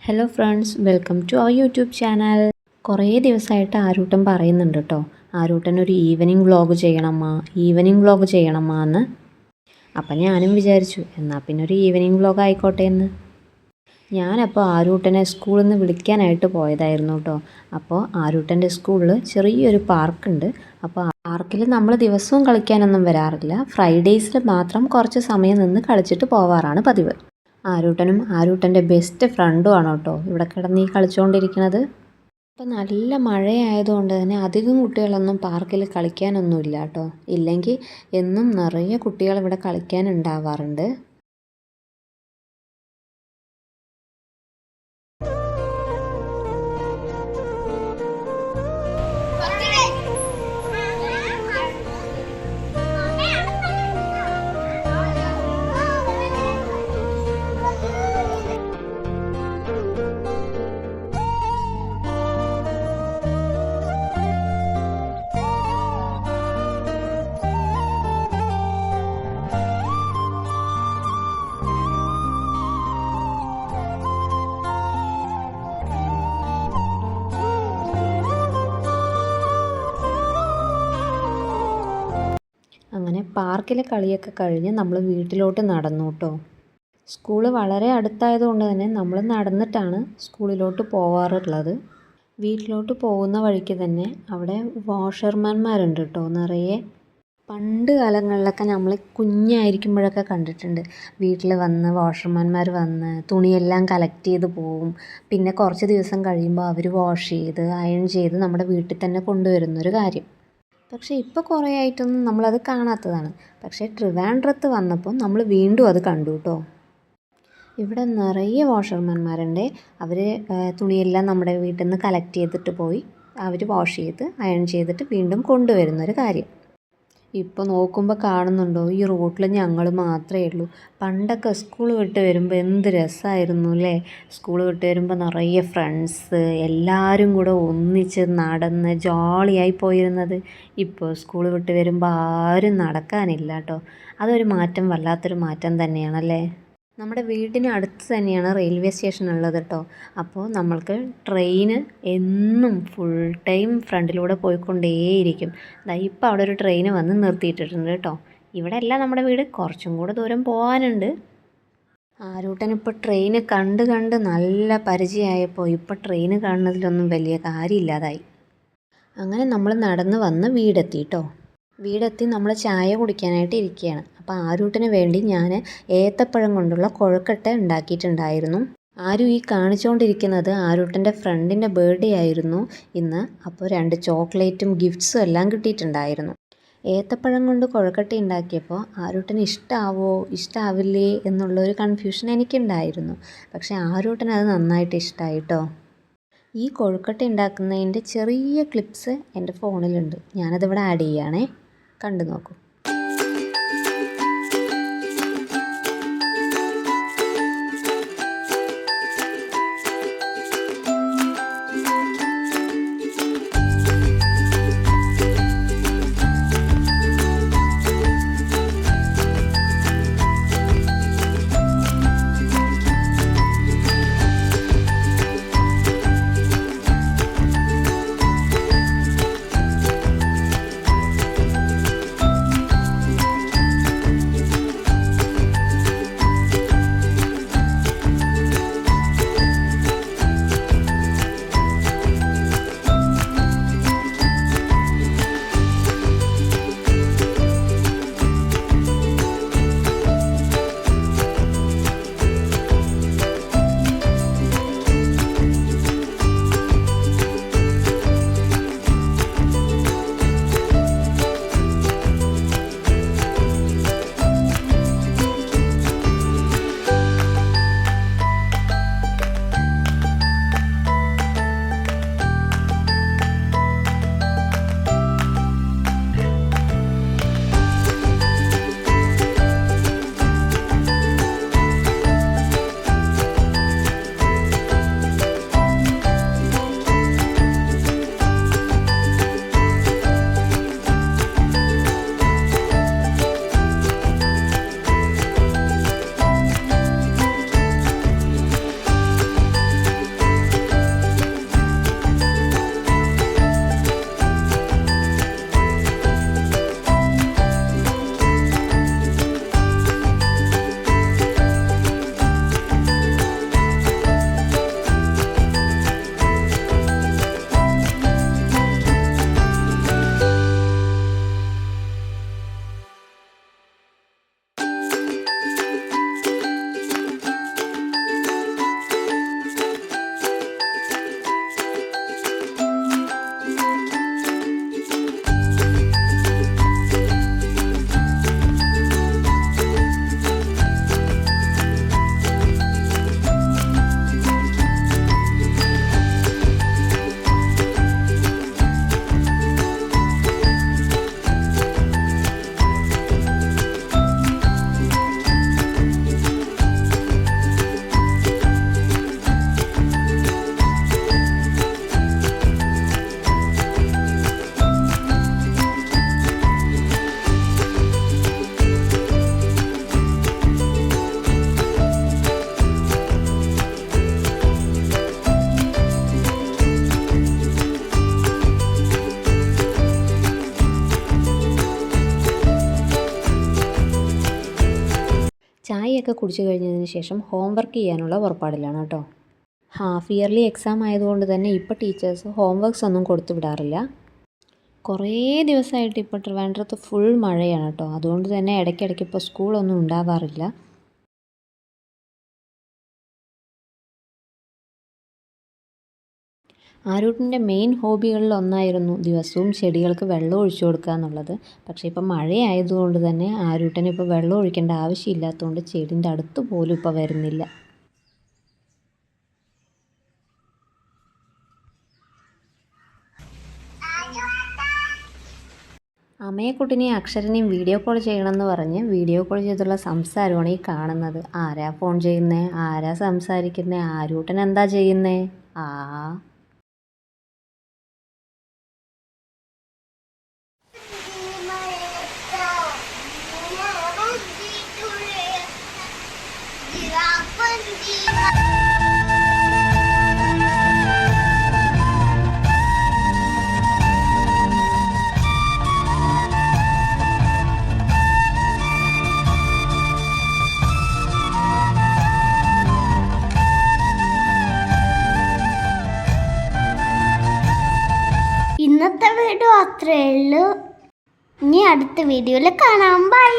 Hello friends, welcome to our YouTube channel. കുറേ ദിവസമായിട്ട് ആരൂട്ടൻ പറയുന്നുണ്ട് കേട്ടോ, ആരൂട്ടൻ ഒരു ഈവനിങ് വ്ളോഗ് ചെയ്യണമ്മ എന്ന്. അപ്പം ഞാനും വിചാരിച്ചു എന്നാൽ പിന്നെ ഒരു ഈവനിങ് വ്ളോഗ് ആയിക്കോട്ടെ എന്ന്. ഞാനപ്പോൾ ആരൂട്ടനെ സ്കൂളിൽ നിന്ന് വിളിക്കാനായിട്ട് പോയതായിരുന്നു കേട്ടോ. അപ്പോൾ ആരൂട്ടൻ്റെ സ്കൂളിൽ ചെറിയൊരു പാർക്കുണ്ട്. അപ്പോൾ പാർക്കിൽ നമ്മൾ ദിവസവും കളിക്കാനൊന്നും വരാറില്ല, ഫ്രൈഡേയ്സിൽ മാത്രം കുറച്ച് സമയം നിന്ന് കളിച്ചിട്ട് പോവാറാണ് പതിവ്. ആരൂട്ടനും ആരൂട്ടൻ്റെ ബെസ്റ്റ് ഫ്രണ്ടും ആണ് കേട്ടോ ഇവിടെ കിടന്ന് ഈ കളിച്ചുകൊണ്ടിരിക്കുന്നത്. ഇപ്പം നല്ല മഴയായതുകൊണ്ട് തന്നെ അധികം കുട്ടികളൊന്നും പാർക്കിൽ കളിക്കാനൊന്നുമില്ല കേട്ടോ. ഇല്ലെങ്കിൽ എന്നും നിറയെ കുട്ടികൾ ഇവിടെ കളിക്കാനുണ്ടാവാറുണ്ട്. അങ്ങനെ പാർക്കിലെ കളിയൊക്കെ കഴിഞ്ഞ് നമ്മൾ വീട്ടിലോട്ട് നടന്നു കേട്ടോ. സ്കൂള് വളരെ അടുത്തായതുകൊണ്ട് തന്നെ നമ്മൾ നടന്നിട്ടാണ് സ്കൂളിലോട്ട് പോവാറുള്ളത്. വീട്ടിലോട്ട് പോകുന്ന വഴിക്ക് തന്നെ അവിടെ വാഷർമാൻമാരുണ്ട് കേട്ടോ നിറയെ. പണ്ട് കാലങ്ങളിലൊക്കെ നമ്മൾ കുഞ്ഞായിരിക്കുമ്പോഴൊക്കെ കണ്ടിട്ടുണ്ട്, വീട്ടിൽ വന്ന് വാഷർമാൻമാർ വന്ന് തുണിയെല്ലാം കളക്ട് ചെയ്ത് പോവും. പിന്നെ കുറച്ച് ദിവസം കഴിയുമ്പോൾ അവർ വാഷ് ചെയ്ത് അയൺ ചെയ്ത് നമ്മുടെ വീട്ടിൽ തന്നെ കൊണ്ടുവരുന്നൊരു കാര്യം. പക്ഷേ ഇപ്പോൾ കുറേ ആയിട്ടൊന്നും നമ്മളത് കാണാത്തതാണ്. പക്ഷേ ട്രിവാൻഡ്രത്ത് വന്നപ്പോൾ നമ്മൾ വീണ്ടും അത് കണ്ടു കേട്ടോ. ഇവിടെ നിറയെ വാഷർമാൻമാരുണ്ട്. അവർ തുണിയെല്ലാം നമ്മുടെ വീട്ടിൽ നിന്ന് കളക്ട് ചെയ്തിട്ട് പോയി അവർ വാഷ് ചെയ്ത് അയൺ ചെയ്തിട്ട് വീണ്ടും കൊണ്ടുവരുന്നൊരു കാര്യം. ഇപ്പോൾ നോക്കുമ്പോൾ കാണുന്നുണ്ടോ, ഈ റോട്ടിൽ ഞങ്ങൾ മാത്രമേ ഉള്ളൂ. പണ്ടൊക്കെ സ്കൂൾ വിട്ട് വരുമ്പോൾ എന്ത് രസമായിരുന്നു അല്ലേ. സ്കൂൾ വിട്ട് വരുമ്പോൾ നിറയെ ഫ്രണ്ട്സ് എല്ലാവരും കൂടെ ഒന്നിച്ച് നടന്ന് ജോളിയായി പോയിരുന്നത്. ഇപ്പോൾ സ്കൂൾ വിട്ട് വരുമ്പോൾ ആരും നടക്കാനില്ല കേട്ടോ. അതൊരു മാറ്റം, വല്ലാത്തൊരു മാറ്റം തന്നെയാണല്ലേ. നമ്മുടെ വീടിന് അടുത്ത് തന്നെയാണ് റെയിൽവേ സ്റ്റേഷൻ ഉള്ളത് കേട്ടോ. അപ്പോൾ നമ്മൾക്ക് ട്രെയിന് എന്നും ഫുൾ ടൈം ഫ്രണ്ടിലൂടെ പോയിക്കൊണ്ടേയിരിക്കും. ഇപ്പോൾ അവിടെ ഒരു ട്രെയിന് വന്ന് നിർത്തിയിട്ടിട്ടുണ്ട് കേട്ടോ. ഇവിടെ അല്ല നമ്മുടെ വീട്, കുറച്ചും കൂടെ ദൂരം പോകാനുണ്ട്. ആരൂട്ടനിപ്പോൾ ട്രെയിന് കണ്ട് കണ്ട് നല്ല പരിചയമായപ്പോൾ ഇപ്പോൾ ട്രെയിന് കാണുന്നതിലൊന്നും വലിയ കാര്യമില്ലാതായി. അങ്ങനെ നമ്മൾ നടന്ന് വന്ന് വീടെത്തി കേട്ടോ. വീടെത്തി നമ്മൾ ചായ കുടിക്കാനായിട്ട് ഇരിക്കുകയാണ്. അപ്പോൾ ആരൂട്ടിന് വേണ്ടി ഞാൻ ഏത്തപ്പഴം കൊണ്ടുള്ള കൊഴുക്കട്ട ഉണ്ടാക്കിയിട്ടുണ്ടായിരുന്നു. ആരും ഈ കാണിച്ചുകൊണ്ടിരിക്കുന്നത് ആരൂട്ടൻ്റെ ഫ്രണ്ടിൻ്റെ ബർത്ത്ഡേ ആയിരുന്നു ഇന്ന്. അപ്പോൾ 2 ചോക്ലേറ്റും ഗിഫ്റ്റ്സും എല്ലാം കിട്ടിയിട്ടുണ്ടായിരുന്നു. ഏത്തപ്പഴം കൊണ്ട് കൊഴുക്കട്ട ഉണ്ടാക്കിയപ്പോൾ ആരൂട്ടന് ഇഷ്ടാവില്ലേ എന്നുള്ളൊരു കൺഫ്യൂഷൻ എനിക്കുണ്ടായിരുന്നു. പക്ഷേ ആരൂട്ടന് അത് നന്നായിട്ട് ഇഷ്ടമായി കേട്ടോ. ഈ കൊഴുക്കട്ട ഉണ്ടാക്കുന്നതിൻ്റെ ചെറിയ ക്ലിപ്സ് എൻ്റെ ഫോണിലുണ്ട്, ഞാനതിവിടെ ആഡ് ചെയ്യുകയാണേ, കണ്ടു നോക്കൂ. ചായയൊക്കെ കുടിച്ച് കഴിഞ്ഞതിന് ശേഷം ഹോംവർക്ക് ചെയ്യാനുള്ള പുറപ്പാടിലാണ് കേട്ടോ. ഹാഫ് ഇയർലി എക്സാം ആയതുകൊണ്ട് തന്നെ ഇപ്പോൾ ടീച്ചേഴ്സ് ഹോംവർക്ക്സ് ഒന്നും കൊടുത്തു വിടാറില്ല. കുറേ ദിവസമായിട്ട് ഇപ്പോൾ ട്രിവാൻഡ്രത്ത് ഫുൾ മഴയാണ് കേട്ടോ. അതുകൊണ്ട് തന്നെ ഇടയ്ക്കിടയ്ക്ക് ഇപ്പോൾ സ്കൂളൊന്നും ഉണ്ടാവാറില്ല. ആരൂട്ടിൻ്റെ മെയിൻ ഹോബികളിൽ ഒന്നായിരുന്നു ദിവസവും ചെടികൾക്ക് വെള്ളം ഒഴിച്ചു കൊടുക്കുക എന്നുള്ളത്. പക്ഷേ ഇപ്പം മഴയായതുകൊണ്ട് തന്നെ ആരൂട്ടന് ഇപ്പോൾ വെള്ളം ഒഴിക്കേണ്ട ആവശ്യമില്ലാത്തതുകൊണ്ട് ചെടീൻ്റെ അടുത്ത് പോലും ഇപ്പോൾ വരുന്നില്ല. അമ്മയെക്കുട്ടിനെയും അക്ഷരനെയും വീഡിയോ കോൾ ചെയ്യണമെന്ന് പറഞ്ഞ് വീഡിയോ കോൾ ചെയ്തുള്ള സംസാരമാണ് ഈ കാണുന്നത്. ആരാ ഫോൺ ചെയ്യുന്നേ, ആരാ സംസാരിക്കുന്നേ, ആരൂട്ടൻ എന്താ ചെയ്യുന്നേ? ആ ഇന്നത്തെ വീഡിയോ അത്രയേ ഉള്ളൂ. ഇനി അടുത്ത വീഡിയോയിൽ കാണാം. ബൈ.